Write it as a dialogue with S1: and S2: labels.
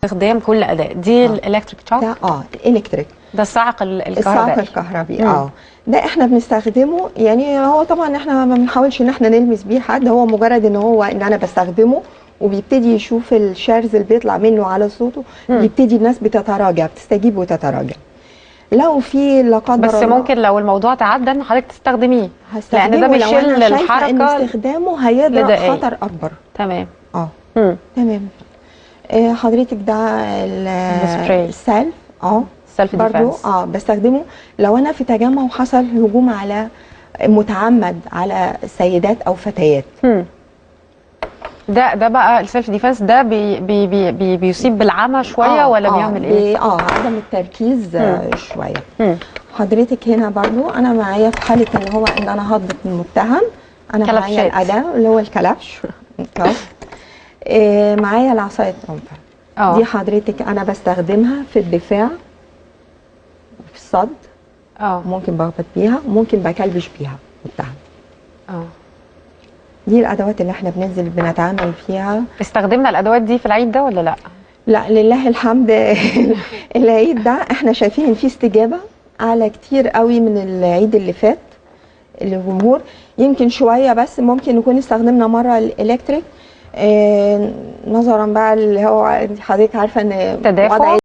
S1: استخدام كل اداء دي الالكتريك شوك.
S2: ده الكتريك،
S1: ده الصاعق الكهربائي.
S2: الصاعق الكهربي. ده احنا بنستخدمه، يعني هو طبعا احنا ما بنحاولش ان احنا نلمس بيه حد، هو مجرد ان هو ان انا بستخدمه وبيبتدي يشوف الشارز اللي بيطلع منه على صوته، بيبتدي الناس بتتراجع، بتستجيب وتتراجع. لو في لا قدر
S1: بس
S2: الله
S1: ممكن لو الموضوع تعدى ان حضرتك تستخدميه،
S2: لان
S1: ده بيشيل
S2: الحركه ان استخدامه هيضرب خطر اكبر.
S1: تمام.
S2: تمام. حضرتك ده السلف.
S1: السلف
S2: برضو بستخدمه لو انا في تجمع وحصل هجوم على متعمد على سيدات او فتيات.
S1: ده بقى السيلف ديفense ده بيصيب بالعمى شويه ولا بيعمل ايه؟
S2: عدم التركيز شويه. حضرتك هنا برضو انا معايا في حاله ان هو ان انا هضبط المتهم، انا معايا الاداه اللي هو الكلبش. معايا العصايه العنف. دي حضرتك انا بستخدمها في الدفاع وفي الصد. ممكن بخبط بيها، ممكن بكلبش بيها متهم. دي الادوات اللي احنا بنتعامل فيها.
S1: استخدمنا الادوات دي في العيد ده ولا لا؟
S2: لا لله الحمد. العيد ده احنا شايفين ان في استجابه اعلى كتير قوي من العيد اللي فات. الجمهور يمكن شويه، بس ممكن نكون استخدمنا مره الالكتريك نظرا بقى اللي هو حضرتك عارفه ان
S1: تدافع